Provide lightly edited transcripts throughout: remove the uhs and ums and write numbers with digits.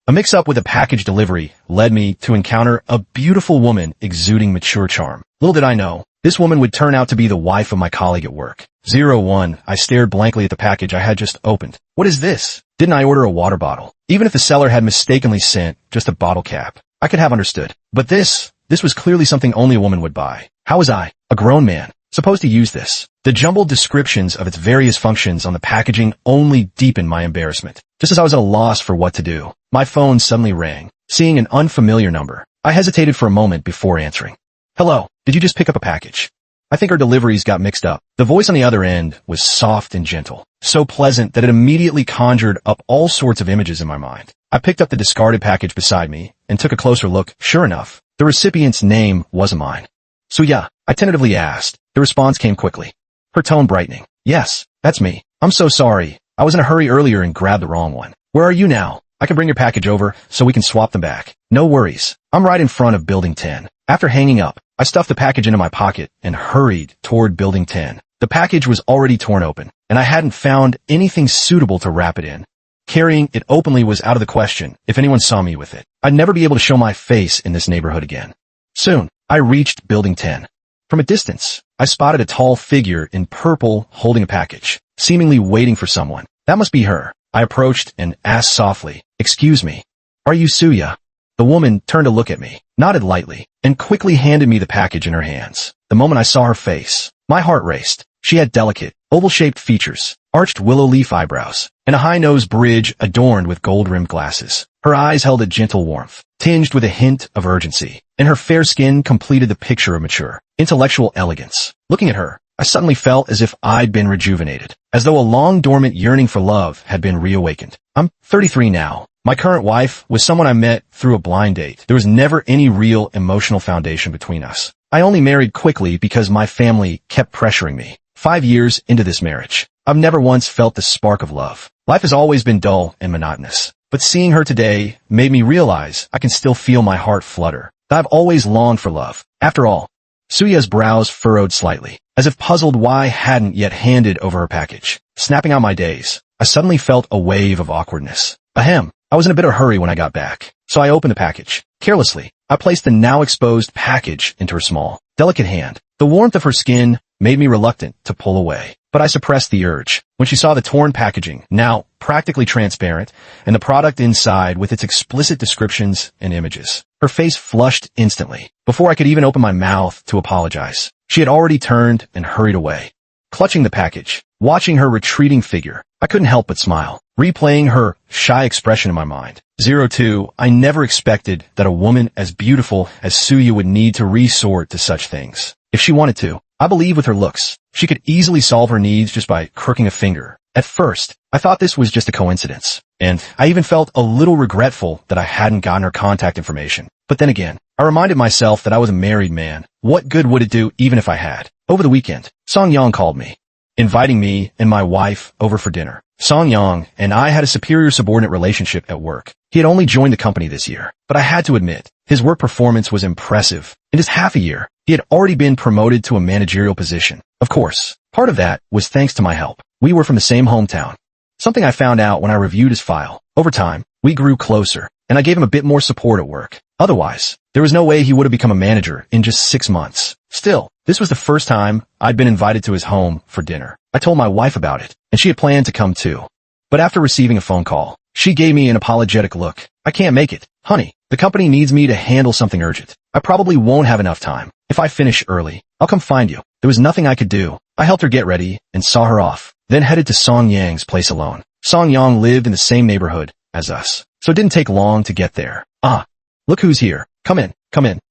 A mix-up with a package delivery led me to encounter a beautiful woman exuding mature charm. Little did I know, this woman would turn out to be the wife of my colleague at work. 01, I stared blankly at the package I had just opened. What is this? Didn't I order a water bottle? Even if the seller had mistakenly sent just a bottle cap, I could have understood. But this was clearly something only a woman would buy. How was I, a grown man, supposed to use this? The jumbled descriptions of its various functions on the packaging only deepened my embarrassment. Just as I was at a loss for what to do, my phone suddenly rang. Seeing an unfamiliar number, I hesitated for a moment before answering. Hello, did you just pick up a package? I think our deliveries got mixed up. The voice on the other end was soft and gentle, so pleasant that it immediately conjured up all sorts of images in my mind. I picked up the discarded package beside me and took a closer look. Sure enough, the recipient's name wasn't mine. So yeah, I tentatively asked. The response came quickly, her tone brightening. Yes, that's me. I'm so sorry. I was in a hurry earlier and grabbed the wrong one. Where are you now? I can bring your package over so we can swap them back. No worries. I'm right in front of Building 10. After hanging up, I stuffed the package into my pocket and hurried toward Building 10. The package was already torn open, and I hadn't found anything suitable to wrap it in. Carrying it openly was out of the question if anyone saw me with it. I'd never be able to show my face in this neighborhood again. Soon, I reached Building 10. From a distance, I spotted a tall figure in purple holding a package, seemingly waiting for someone. That must be her. I approached and asked softly, "Excuse me, are you Suya?" The woman turned to look at me, nodded lightly, and quickly handed me the package in her hands. The moment I saw her face, my heart raced. She had delicate, oval-shaped features, arched willow leaf eyebrows, and a high-nose bridge adorned with gold-rimmed glasses. Her eyes held a gentle warmth, tinged with a hint of urgency, and her fair skin completed the picture of mature, intellectual elegance. Looking at her, I suddenly felt as if I'd been rejuvenated, as though a long-dormant yearning for love had been reawakened. I'm 33 now. My current wife was someone I met through a blind date. There was never any real emotional foundation between us. I only married quickly because my family kept pressuring me. 5 years into this marriage, I've never once felt the spark of love. Life has always been dull and monotonous, but seeing her today made me realize I can still feel my heart flutter. I've always longed for love. After all, Suya's brows furrowed slightly, as if puzzled why I hadn't yet handed over her package. Snapping out my days, I suddenly felt a wave of awkwardness. Ahem, I was in a bit of a hurry when I got back, so I opened the package. Carelessly, I placed the now exposed package into her small, delicate hand. The warmth of her skin made me reluctant to pull away, but I suppressed the urge. When she saw the torn packaging, now practically transparent, and the product inside with its explicit descriptions and images, her face flushed instantly. Before I could even open my mouth to apologize, she had already turned and hurried away. Clutching the package, watching her retreating figure, I couldn't help but smile, replaying her shy expression in my mind. 02, I never expected that a woman as beautiful as Suya would need to resort to such things. If she wanted to, I believe with her looks, she could easily solve her needs just by crooking a finger. At first, I thought this was just a coincidence, and I even felt a little regretful that I hadn't gotten her contact information. But then again, I reminded myself that I was a married man. What good would it do even if I had? Over the weekend, Song Yang called me, inviting me and my wife over for dinner. Song Yang and I had a superior-subordinate relationship at work. He had only joined the company this year, but I had to admit, his work performance was impressive. In just half a year, he had already been promoted to a managerial position. Of course, part of that was thanks to my help. We were from the same hometown, something I found out when I reviewed his file. Over time, we grew closer, and I gave him a bit more support at work. Otherwise, there was no way he would have become a manager in just 6 months. Still, this was the first time I'd been invited to his home for dinner. I told my wife about it, and she had planned to come too. But after receiving a phone call, she gave me an apologetic look. "I can't make it, honey. The company needs me to handle something urgent. I probably won't have enough time. If I finish early, I'll come find you." There was nothing I could do. I helped her get ready and saw her off, then headed to Song Yang's place alone. Song Yang lived in the same neighborhood as us, so it didn't take long to get there. "Ah, look who's here. Come in,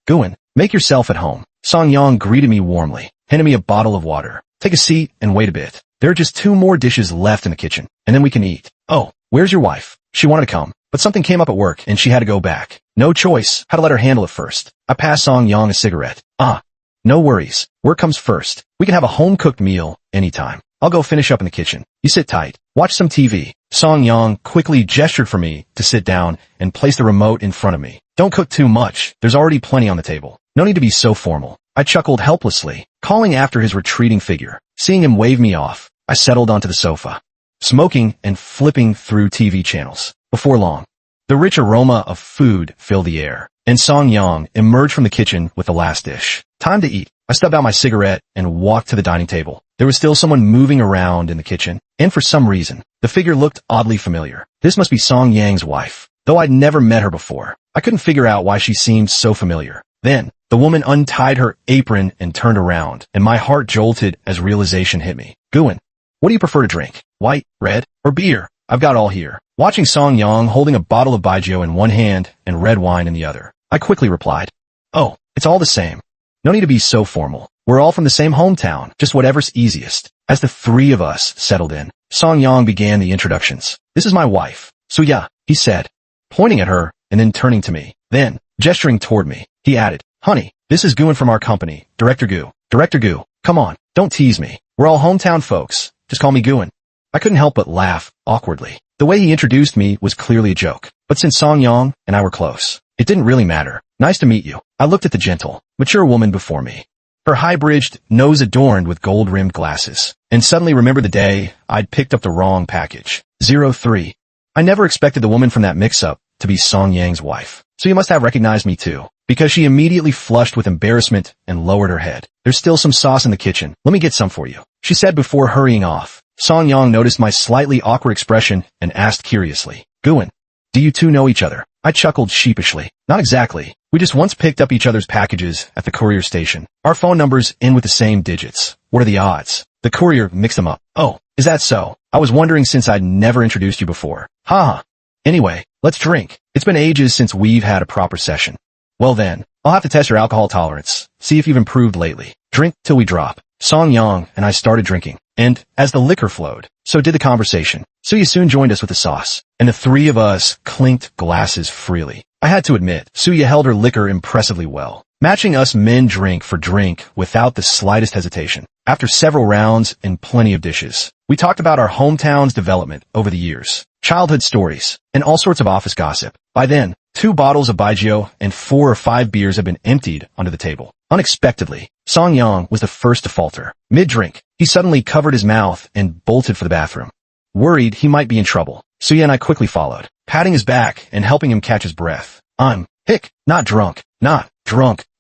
go in. Make yourself at home." Song Yang greeted me warmly, handed me a bottle of water. "Take a seat and wait a bit. There are just 2 more dishes left in the kitchen, and then we can eat." "Oh, where's your wife?" "She wanted to come, but something came up at work and she had to go back. No choice. Had to let her handle it first." I passed Song Yang a cigarette. "Ah, no worries. Work comes first. We can have a home-cooked meal anytime. I'll go finish up in the kitchen. You sit tight. Watch some TV." Song Yang quickly gestured for me to sit down and place the remote in front of me. "Don't cook too much. There's already plenty on the table. No need to be so formal." I chuckled helplessly, calling after his retreating figure. Seeing him wave me off, I settled onto the sofa, smoking and flipping through TV channels. Before long, The rich aroma of food filled the air, and Song Yang emerged from the kitchen with the last dish. Time to eat. I stubbed out my cigarette and walked to the dining table. There was still someone moving around in the kitchen, and for some reason, the figure looked oddly familiar. This must be Song Yang's wife. Though I'd never met her before, I couldn't figure out why she seemed so familiar. Then, the woman untied her apron and turned around, and my heart jolted as realization hit me. Guan, what do you prefer to drink? White, red, or beer? I've got all here. Watching Song Yang holding a bottle of baijiu in one hand and red wine in the other, I quickly replied, "Oh, it's all the same. No need to be so formal. We're all from the same hometown, just whatever's easiest." As the three of us settled in, Song Yang began the introductions. "This is my wife, Suya," he said, pointing at her and then turning to me. Then, gesturing toward me, he added, "Honey, this is Guan from our company, Director Gu. Director Gu, come on, don't tease me. We're all hometown folks. Just call me Guan." I couldn't help but laugh, awkwardly. The way he introduced me was clearly a joke, but since Song Yang and I were close, it didn't really matter. "Nice to meet you." I looked at the gentle, mature woman before me, her high-bridged nose adorned with gold-rimmed glasses, and suddenly remembered the day I'd picked up the wrong package. 03. I never expected the woman from that mix-up to be Song Yang's wife, so you must have recognized me too, because she immediately flushed with embarrassment and lowered her head. "There's still some sauce in the kitchen. Let me get some for you," she said before hurrying off. Song Yang noticed my slightly awkward expression and asked curiously, "Guan, do you two know each other?" I chuckled sheepishly. "Not exactly. We just once picked up each other's packages at the courier station. Our phone numbers end with the same digits. What are the odds?" The courier mixed them up. "Oh, is that so? I was wondering since I'd never introduced you before. Haha. Anyway, let's drink. It's been ages since we've had a proper session." "Well then, I'll have to test your alcohol tolerance. See if you've improved lately. Drink till we drop." Song Yang and I started drinking, and as the liquor flowed, so did the conversation. Suya soon joined us with the sauce, and the three of us clinked glasses freely. I had to admit, Suya held her liquor impressively well, matching us men drink for drink without the slightest hesitation. After several rounds and plenty of dishes, we talked about our hometown's development over the years, childhood stories, and all sorts of office gossip. By then, 2 bottles of baijiu and 4 or 5 beers had been emptied onto the table. Unexpectedly, Song Yang was the first to falter. Mid-drink, he suddenly covered his mouth and bolted for the bathroom. Worried he might be in trouble, Suya and I quickly followed, patting his back and helping him catch his breath. "I'm not drunk.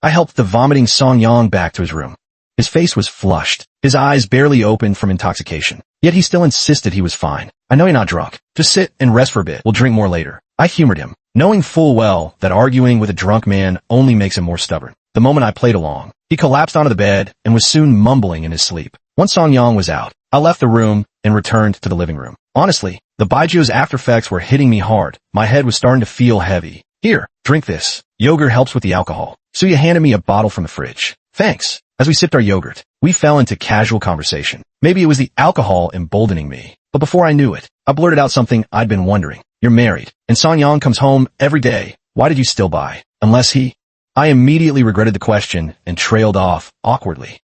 I helped the vomiting Song Yang back to his room. His face was flushed, his eyes barely open from intoxication. Yet he still insisted he was fine. "I know you're not drunk. Just sit and rest for a bit. We'll drink more later." I humored him, knowing full well that arguing with a drunk man only makes him more stubborn. The moment I played along, he collapsed onto the bed and was soon mumbling in his sleep. Once Song Yang was out, I left the room and returned to the living room. Honestly, the baijiu's after-effects were hitting me hard. My head was starting to feel heavy. "Here, drink this. Yogurt helps with the alcohol." Suya handed me a bottle from the fridge. "Thanks." As we sipped our yogurt, we fell into casual conversation. Maybe it was the alcohol emboldening me, but before I knew it, I blurted out something I'd been wondering. "You're married, and Song Yang comes home every day. Why did you still buy? Unless he—" I immediately regretted the question and trailed off awkwardly.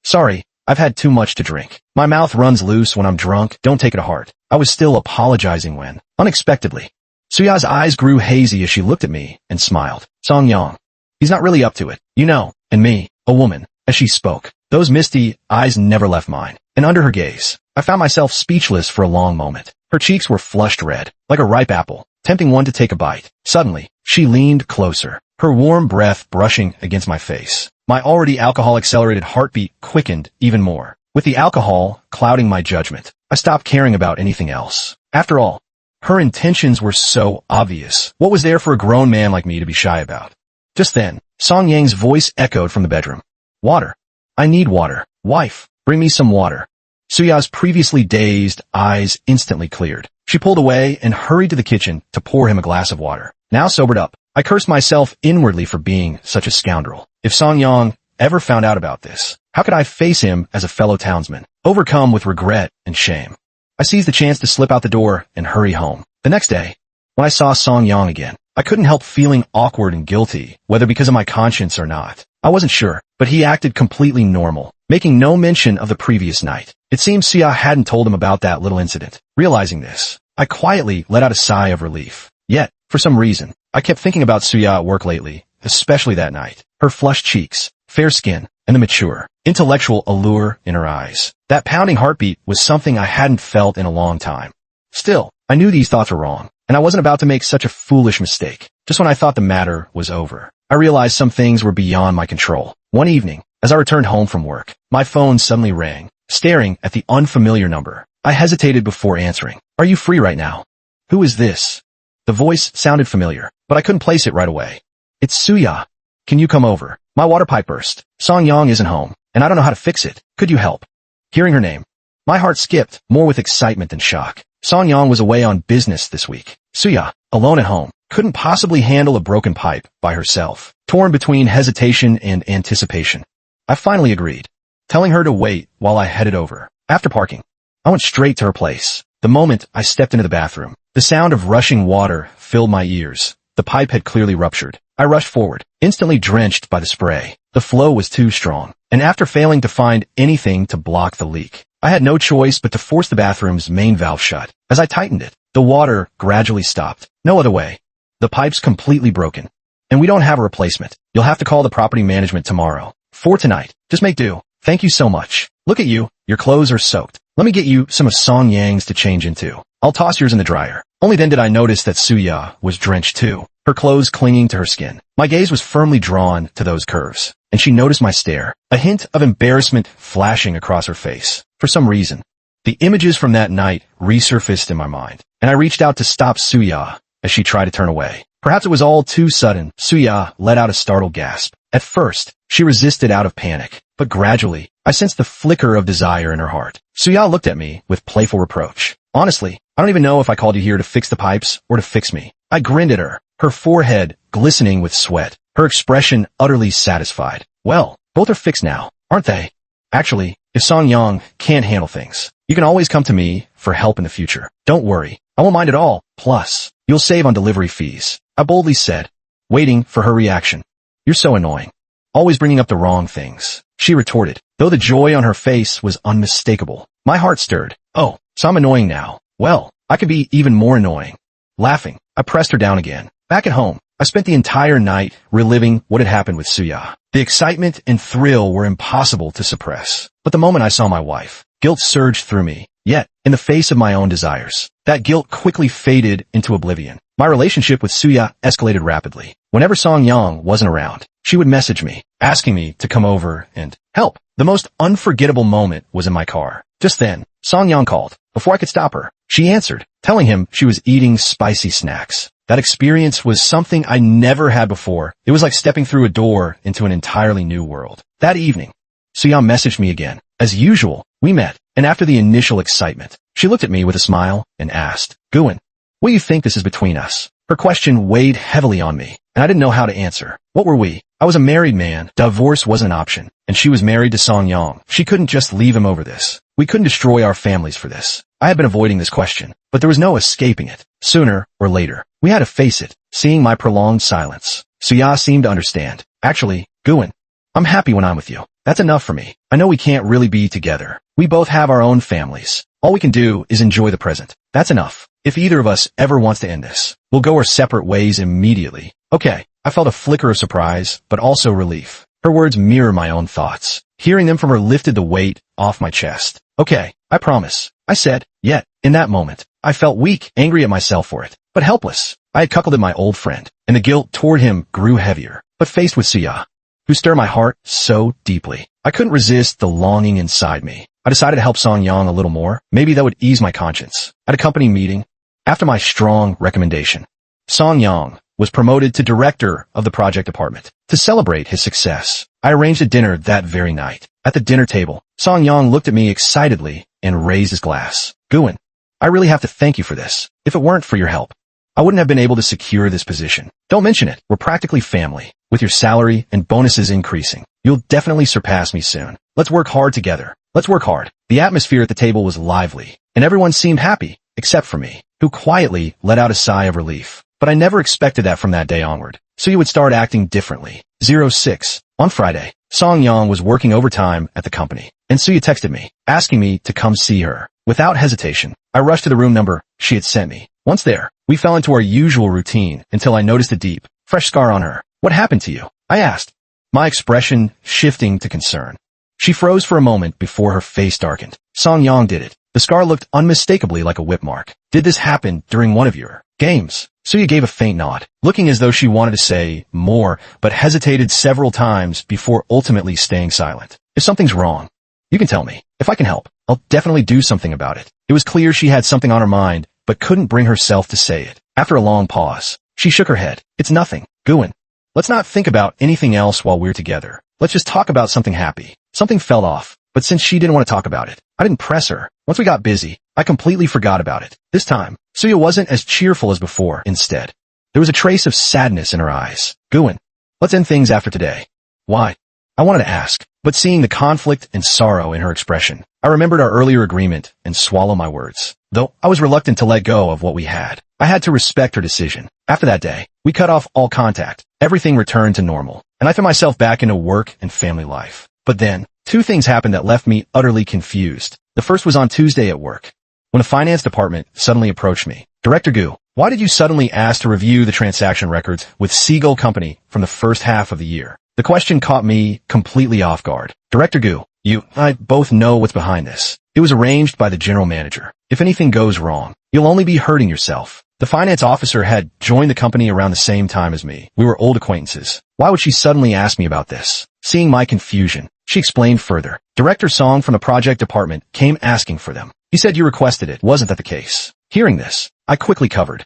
Sorry, I've had too much to drink. My mouth runs loose when I'm drunk. Don't take it to heart." I was still apologizing when, unexpectedly, Suya's eyes grew hazy as she looked at me and smiled. "Song Yang, he's not really up to it, you know, and me, a woman." As she spoke, those misty eyes never left mine, and under her gaze, I found myself speechless for a long moment. Her cheeks were flushed red, like a ripe apple, tempting one to take a bite. Suddenly, she leaned closer, her warm breath brushing against my face. My already alcohol-accelerated heartbeat quickened even more. With the alcohol clouding my judgment, I stopped caring about anything else. After all, her intentions were so obvious. What was there for a grown man like me to be shy about? Just then, Song Yang's voice echoed from the bedroom. "Water. I need water. Wife, bring me some water." Suya's previously dazed eyes instantly cleared. She pulled away and hurried to the kitchen to pour him a glass of water. Now sobered up, I cursed myself inwardly for being such a scoundrel. If Song Yang ever found out about this, how could I face him as a fellow townsman, overcome with regret and shame? I seized the chance to slip out the door and hurry home. The next day, when I saw Song Yang again, I couldn't help feeling awkward and guilty, whether because of my conscience or not. I wasn't sure, but he acted completely normal, making no mention of the previous night. It seems Suya hadn't told him about that little incident. Realizing this, I quietly let out a sigh of relief. Yet, for some reason, I kept thinking about Suya at work lately, especially that night. Her flushed cheeks, fair skin, and the mature, intellectual allure in her eyes. That pounding heartbeat was something I hadn't felt in a long time. Still, I knew these thoughts were wrong. and I wasn't about to make such a foolish mistake. Just when I thought the matter was over, I realized some things were beyond my control. One evening, as I returned home from work, my phone suddenly rang. Staring at the unfamiliar number, I hesitated before answering. "Are you free right now?" "Who is this?" The voice sounded familiar, but I couldn't place it right away. "It's Suya. Can you come over? My water pipe burst. Song-yang isn't home, and I don't know how to fix it. Could you help?" Hearing her name, my heart skipped, more with excitement than shock. Song-yang was away on business this week. Suya, alone at home, couldn't possibly handle a broken pipe by herself. Torn between hesitation and anticipation, I finally agreed, telling her to wait while I headed over. After parking, I went straight to her place. The moment I stepped into the bathroom, the sound of rushing water filled my ears. The pipe had clearly ruptured. I rushed forward, instantly drenched by the spray. The flow was too strong, and after failing to find anything to block the leak, I had no choice but to force the bathroom's main valve shut. As I tightened it, the water gradually stopped. No other way. The pipe's completely broken, and we don't have a replacement. You'll have to call the property management tomorrow. For tonight, just make do. Thank you so much. Look at you. Your clothes are soaked. Let me get you some of Song-yang's to change into. I'll toss yours in the dryer. Only then did I notice that Suya was drenched too, her clothes clinging to her skin. My gaze was firmly drawn to those curves, and she noticed my stare, a hint of embarrassment flashing across her face. For some reason, the images from that night resurfaced in my mind, and I reached out to stop Suya as she tried to turn away. Perhaps it was all too sudden. Suya let out a startled gasp. At first, she resisted out of panic, but gradually, I sensed the flicker of desire in her heart. Suya looked at me with playful reproach. "Honestly, I don't even know if I called you here to fix the pipes or to fix me." I grinned at her, her forehead glistening with sweat, her expression utterly satisfied. "Well, both are fixed now, aren't they? Actually, if Song-yang can't handle things, you can always come to me for help in the future. Don't worry, I won't mind at all. Plus, you'll save on delivery fees," I boldly said, waiting for her reaction. "You're so annoying. Always bringing up the wrong things," she retorted, though the joy on her face was unmistakable. My heart stirred. "Oh, so I'm annoying now. Well, I could be even more annoying." Laughing, I pressed her down again. Back at home, I spent the entire night reliving what had happened with Suya. The excitement and thrill were impossible to suppress. But the moment I saw my wife, guilt surged through me. Yet, in the face of my own desires, that guilt quickly faded into oblivion. My relationship with Suya escalated rapidly. Whenever Song-yang wasn't around, she would message me, asking me to come over and help. The most unforgettable moment was in my car. Just then, Song-yang called. Before I could stop her, she answered, telling him she was eating spicy snacks. That experience was something I never had before. It was like stepping through a door into an entirely new world. That evening, Suya messaged me again. As usual, we met, and after the initial excitement, she looked at me with a smile and asked, "Guin, what do you think this is between us?" Her question weighed heavily on me, and I didn't know how to answer. What were we? I was a married man. Divorce wasn't an option, and she was married to Song-yang. She couldn't just leave him over this. We couldn't destroy our families for this. I had been avoiding this question, but there was no escaping it. Sooner or later, we had to face it. Seeing my prolonged silence, Suya seemed to understand. "Actually, Guin, I'm happy when I'm with you. That's enough for me. I know we can't really be together. We both have our own families. All we can do is enjoy the present. That's enough. If either of us ever wants to end this, we'll go our separate ways immediately." Okay. I felt a flicker of surprise, but also relief. Her words mirror my own thoughts. Hearing them from her lifted the weight off my chest. "Okay, I promise," I said. Yet, in that moment, I felt weak, angry at myself for it, but helpless. I had cuckolded my old friend, and the guilt toward him grew heavier. But faced with Suya, who stirred my heart so deeply, I couldn't resist the longing inside me. I decided to help Song-yang a little more. Maybe that would ease my conscience. At a company meeting, after my strong recommendation, Song-yang was promoted to director of the project department. To celebrate his success, I arranged a dinner that very night. At the dinner table, Song-yang looked at me excitedly and raised his glass. "Guin, I really have to thank you for this. If it weren't for your help, I wouldn't have been able to secure this position. Don't mention it. We're practically family. With your salary and bonuses increasing, you'll definitely surpass me soon. Let's work hard together. Let's work hard." The atmosphere at the table was lively, and everyone seemed happy, except for me, who quietly let out a sigh of relief. But I never expected that from that day onward. So you would start acting differently. 06. On Friday, Song-yang was working overtime at the company, and Suya texted me, asking me to come see her. Without hesitation, I rushed to the room number she had sent me. Once there, we fell into our usual routine until I noticed a deep, fresh scar on her. "What happened to you?" I asked, my expression shifting to concern. She froze for a moment before her face darkened. "Song-yang did it. The scar looked unmistakably like a whip mark. Did this happen during one of your games? Suya gave a faint nod, looking as though she wanted to say more, but hesitated several times before ultimately staying silent. If something's wrong, you can tell me. If I can help, I'll definitely do something about it. It was clear she had something on her mind, but couldn't bring herself to say it. After a long pause, she shook her head. It's nothing, Guin. Let's not think about anything else while we're together. Let's just talk about something happy. Something fell off, but since she didn't want to talk about it, I didn't press her. Once we got busy, I completely forgot about it. This time, Suya wasn't as cheerful as before. Instead, there was a trace of sadness in her eyes. Guin, let's end things after today. Why? I wanted to ask, but seeing the conflict and sorrow in her expression, I remembered our earlier agreement and swallowed my words. Though I was reluctant to let go of what we had, I had to respect her decision. After that day, we cut off all contact. Everything returned to normal, and I found myself back into work and family life. But then, two things happened that left me utterly confused. The first was on Tuesday at work, when the finance department suddenly approached me. Director Gu, why did you suddenly ask to review the transaction records with Seagull Company from the first half of the year? The question caught me completely off guard. Director Gu, you and I both know what's behind this. It was arranged by the general manager. If anything goes wrong, you'll only be hurting yourself. The finance officer had joined the company around the same time as me. We were old acquaintances. Why would she suddenly ask me about this? Seeing my confusion, she explained further. Director Song from the project department came asking for them. He said you requested it. Wasn't that the case? Hearing this, I quickly covered.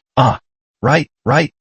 Right.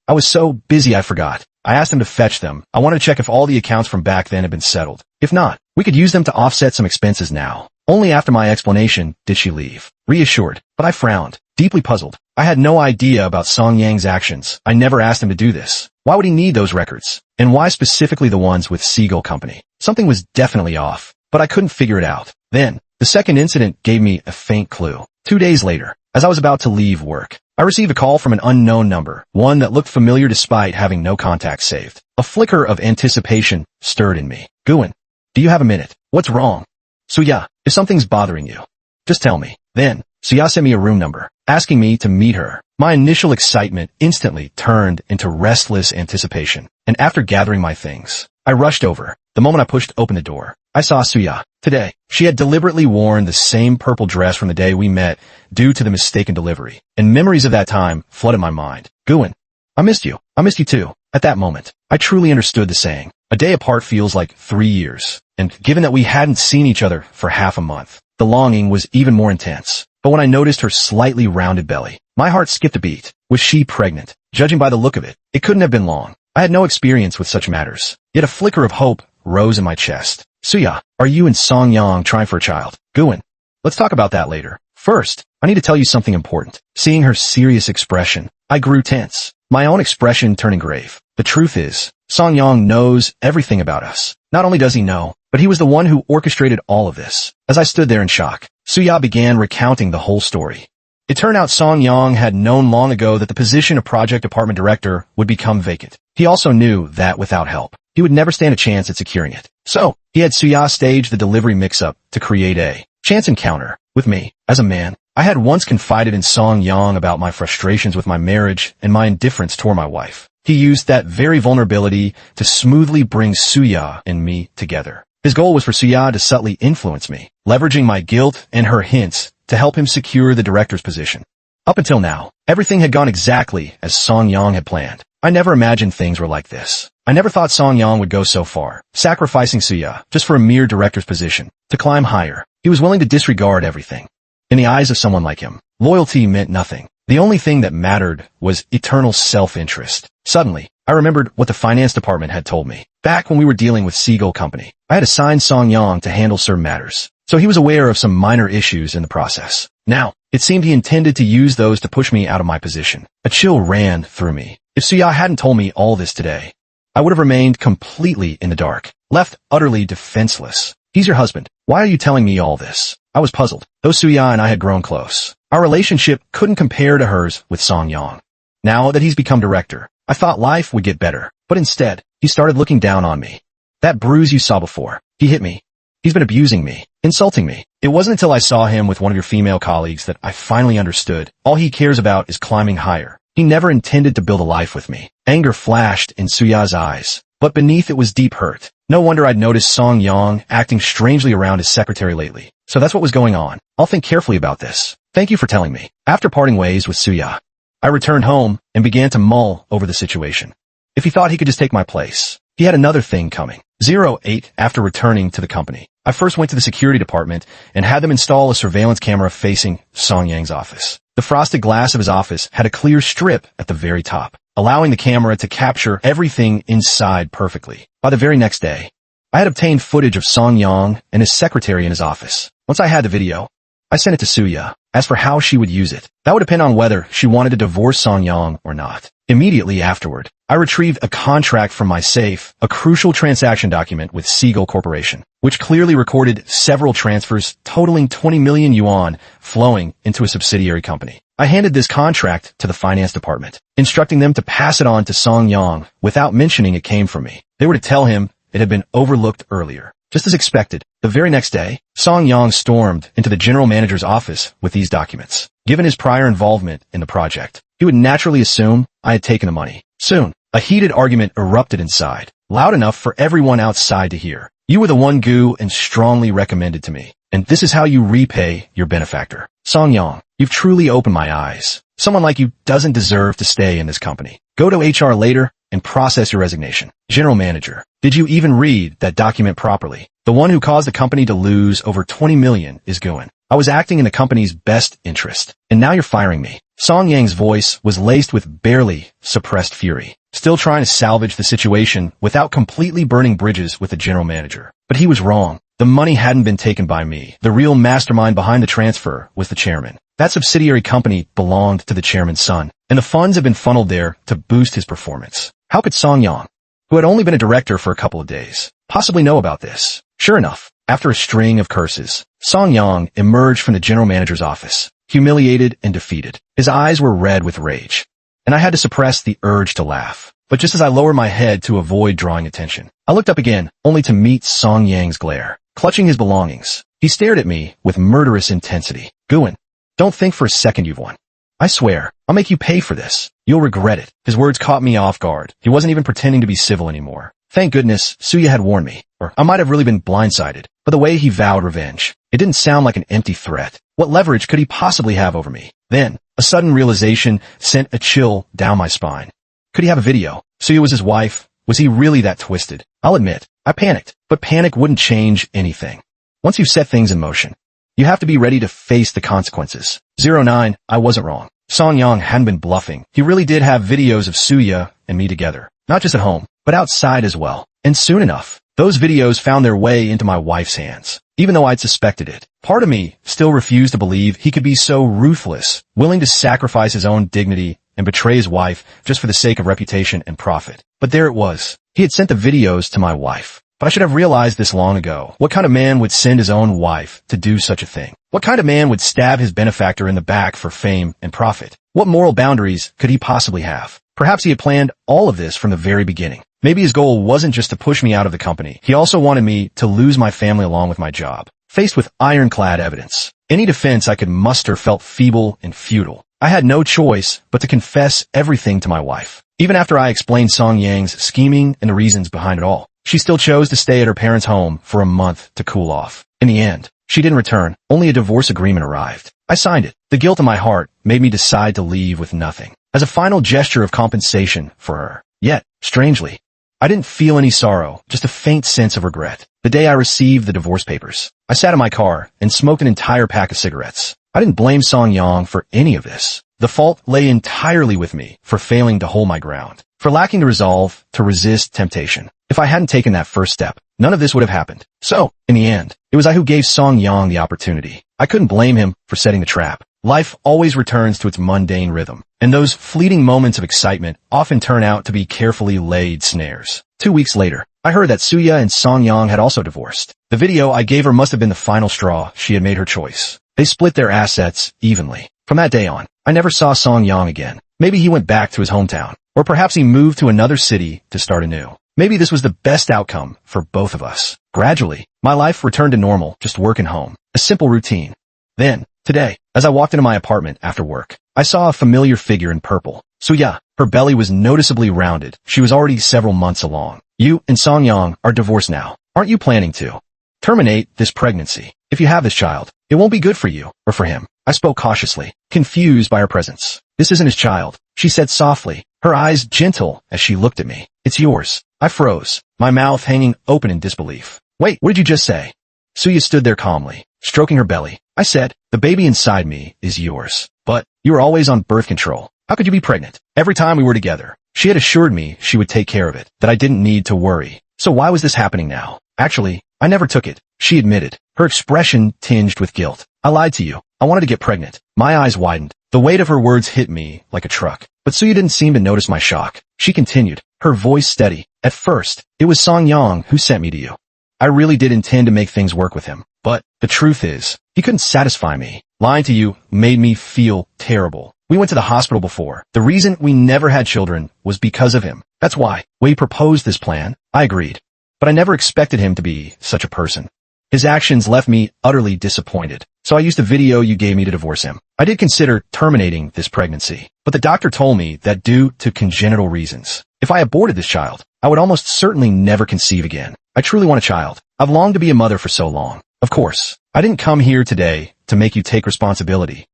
I was so busy I forgot. I asked him to fetch them. I wanted to check if all the accounts from back then had been settled. If not, we could use them to offset some expenses now. Only after my explanation did she leave. Reassured, but I frowned, deeply puzzled. I had no idea about Song Yang's actions. I never asked him to do this. Why would he need those records? And why specifically the ones with Seagull Company? Something was definitely off, but I couldn't figure it out. Then, the second incident gave me a faint clue. 2 days later, as I was about to leave work, I received a call from an unknown number, one that looked familiar despite having no contacts saved. A flicker of anticipation stirred in me. Guin, do you have a minute? What's wrong? Suya, if something's bothering you, just tell me. Then, Suya sent me a room number, asking me to meet her. My initial excitement instantly turned into restless anticipation, and after gathering my things, I rushed over. The moment I pushed open the door, I saw Suya. Today, she had deliberately worn the same purple dress from the day we met due to the mistaken delivery, and memories of that time flooded my mind. Guin, I missed you. I missed you too. At that moment, I truly understood the saying. A day apart feels like 3 years, and given that we hadn't seen each other for half a month, the longing was even more intense. But when I noticed her slightly rounded belly, my heart skipped a beat. Was she pregnant? Judging by the look of it, it couldn't have been long. I had no experience with such matters, yet a flicker of hope rose in my chest. Suya, are you and Song Yang trying for a child? Guin, let's talk about that later. First, I need to tell you something important. Seeing her serious expression, I grew tense, my own expression turning grave. The truth is, Song Yang knows everything about us. Not only does he know, but he was the one who orchestrated all of this. As I stood there in shock, Suya began recounting the whole story. It turned out Song Yang had known long ago that the position of project department director would become vacant. He also knew that without help, he would never stand a chance at securing it. So, he had Suya stage the delivery mix-up to create a chance encounter with me. As a man, I had once confided in Song Yang about my frustrations with my marriage and my indifference toward my wife. He used that very vulnerability to smoothly bring Suya and me together. His goal was for Suya to subtly influence me, leveraging my guilt and her hints to help him secure the director's position. Up until now, everything had gone exactly as Song Yang had planned. I never imagined things were like this. I never thought Song Yang would go so far, sacrificing Suya just for a mere director's position. To climb higher, he was willing to disregard everything. In the eyes of someone like him, loyalty meant nothing. The only thing that mattered was eternal self-interest. Suddenly, I remembered what the finance department had told me. Back when we were dealing with Seagull Company, I had assigned Song Yang to handle certain matters, so he was aware of some minor issues in the process. Now, it seemed he intended to use those to push me out of my position. A chill ran through me. If Suya hadn't told me all this today, I would have remained completely in the dark, left utterly defenseless. He's your husband. Why are you telling me all this? I was puzzled. Though Suya and I had grown close, our relationship couldn't compare to hers with Song Yang. Now that he's become director, I thought life would get better, but instead, he started looking down on me. That bruise you saw before, he hit me. He's been abusing me, insulting me. It wasn't until I saw him with one of your female colleagues that I finally understood. All he cares about is climbing higher. He never intended to build a life with me. Anger flashed in Suya's eyes, but beneath it was deep hurt. No wonder I'd noticed Song Yang acting strangely around his secretary lately. So that's what was going on. I'll think carefully about this. Thank you for telling me. After parting ways with Suya, I returned home and began to mull over the situation. If he thought he could just take my place, he had another thing coming. 08 After returning to the company, I first went to the security department and had them install a surveillance camera facing Song Yang's office. The frosted glass of his office had a clear strip at the very top, allowing the camera to capture everything inside perfectly. By the very next day, I had obtained footage of Song Yang and his secretary in his office. Once I had the video, I sent it to Suya. As for how she would use it, that would depend on whether she wanted to divorce Song Yang or not. Immediately afterward, I retrieved a contract from my safe, a crucial transaction document with Seagull Corporation, which clearly recorded several transfers totaling 20 million yuan flowing into a subsidiary company. I handed this contract to the finance department, instructing them to pass it on to Song Yang without mentioning it came from me. They were to tell him it had been overlooked earlier. Just as expected, the very next day, Song Yang stormed into the general manager's office with these documents. Given his prior involvement in the project, he would naturally assume I had taken the money. Soon, a heated argument erupted inside, loud enough for everyone outside to hear. You were the one Gu and strongly recommended to me, and this is how you repay your benefactor. Song Yang, you've truly opened my eyes. Someone like you doesn't deserve to stay in this company. Go to HR later and process your resignation. General manager, did you even read that document properly? The one who caused the company to lose over 20 million is Guan. I was acting in the company's best interest, and now you're firing me. Song Yang's voice was laced with barely suppressed fury, still trying to salvage the situation without completely burning bridges with the general manager. But he was wrong. The money hadn't been taken by me. The real mastermind behind the transfer was the chairman. That subsidiary company belonged to the chairman's son, and the funds had been funneled there to boost his performance. How could Song Yang, who had only been a director for a couple of days, possibly know about this? Sure enough, after a string of curses, Song Yang emerged from the general manager's office, humiliated and defeated. His eyes were red with rage, and I had to suppress the urge to laugh. But just as I lowered my head to avoid drawing attention, I looked up again, only to meet Song Yang's glare. Clutching his belongings, he stared at me with murderous intensity. Guan, don't think for a second you've won. I swear, I'll make you pay for this. You'll regret it. His words caught me off guard. He wasn't even pretending to be civil anymore. Thank goodness, Suya had warned me, or I might have really been blindsided. But the way he vowed revenge, it didn't sound like an empty threat. What leverage could he possibly have over me? Then, a sudden realization sent a chill down my spine. Could he have a video? Suya was his wife. Was he really that twisted? I'll admit, I panicked, but panic wouldn't change anything. Once you've set things in motion, you have to be ready to face the consequences. 09, I wasn't wrong. Song Yang hadn't been bluffing. He really did have videos of Suya and me together. Not just at home, but outside as well. And soon enough, those videos found their way into my wife's hands. Even though I'd suspected it, part of me still refused to believe he could be so ruthless, willing to sacrifice his own dignity and betray his wife just for the sake of reputation and profit. But there it was. He had sent the videos to my wife. But I should have realized this long ago. What kind of man would send his own wife to do such a thing? What kind of man would stab his benefactor in the back for fame and profit? What moral boundaries could he possibly have? Perhaps he had planned all of this from the very beginning. Maybe his goal wasn't just to push me out of the company. He also wanted me to lose my family along with my job. Faced with ironclad evidence, any defense I could muster felt feeble and futile. I had no choice but to confess everything to my wife. Even after I explained Song Yang's scheming and the reasons behind it all, she still chose to stay at her parents' home for a month to cool off. In the end, she didn't return. Only a divorce agreement arrived. I signed it. The guilt in my heart made me decide to leave with nothing, as a final gesture of compensation for her. Yet, strangely, I didn't feel any sorrow, just a faint sense of regret. The day I received the divorce papers, I sat in my car and smoked an entire pack of cigarettes. I didn't blame Song Yang for any of this. The fault lay entirely with me for failing to hold my ground, for lacking the resolve to resist temptation. If I hadn't taken that first step, none of this would have happened. So, in the end, it was I who gave Song Yang the opportunity. I couldn't blame him for setting the trap. Life always returns to its mundane rhythm, and those fleeting moments of excitement often turn out to be carefully laid snares. 2 weeks later, I heard that Suya and Song Yang had also divorced. The video I gave her must have been the final straw. She had made her choice. They split their assets evenly. From that day on, I never saw Song Yang again. Maybe he went back to his hometown, or perhaps he moved to another city to start anew. Maybe this was the best outcome for both of us. Gradually, my life returned to normal, just work and home. A simple routine. Then, today, as I walked into my apartment after work, I saw a familiar figure in purple. Suya. Her belly was noticeably rounded. She was already several months along. You and Song Yang are divorced now. Aren't you planning to terminate this pregnancy? If you have this child, it won't be good for you or for him. I spoke cautiously, confused by her presence. This isn't his child, she said softly, her eyes gentle as she looked at me. It's yours. I froze, my mouth hanging open in disbelief. Wait, what did you just say? Suya stood there calmly, stroking her belly. I said, the baby inside me is yours. But you were always on birth control. How could you be pregnant? Every time we were together, she had assured me she would take care of it, that I didn't need to worry. So why was this happening now? Actually, I never took it, she admitted, her expression tinged with guilt. I lied to you. I wanted to get pregnant. My eyes widened. The weight of her words hit me like a truck. But Suya didn't seem to notice my shock. She continued, her voice steady. At first, it was Song Yang who sent me to you. I really did intend to make things work with him. But the truth is, he couldn't satisfy me. Lying to you made me feel terrible. We went to the hospital before. The reason we never had children was because of him. That's why. When he proposed this plan, I agreed. But I never expected him to be such a person. His actions left me utterly disappointed. So I used the video you gave me to divorce him. I did consider terminating this pregnancy, but the doctor told me that due to congenital reasons, if I aborted this child, I would almost certainly never conceive again. I truly want a child. I've longed to be a mother for so long. Of course, I didn't come here today to make you take responsibility.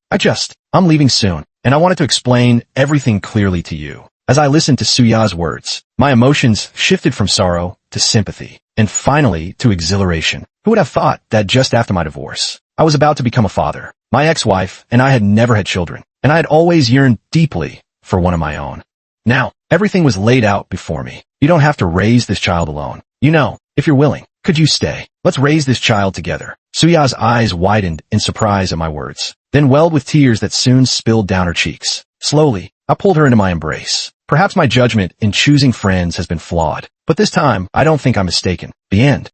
I'm leaving soon, and I wanted to explain everything clearly to you. As I listened to Suya's words, my emotions shifted from sorrow to sympathy, and finally to exhilaration. Who would have thought that just after my divorce, I was about to become a father? My ex-wife and I had never had children, and I had always yearned deeply for one of my own. Now, everything was laid out before me. You don't have to raise this child alone. You know, if you're willing, could you stay? Let's raise this child together. Suya's eyes widened in surprise at my words, then welled with tears that soon spilled down her cheeks. Slowly, I pulled her into my embrace. Perhaps my judgment in choosing friends has been flawed, but this time I don't think I'm mistaken. The end.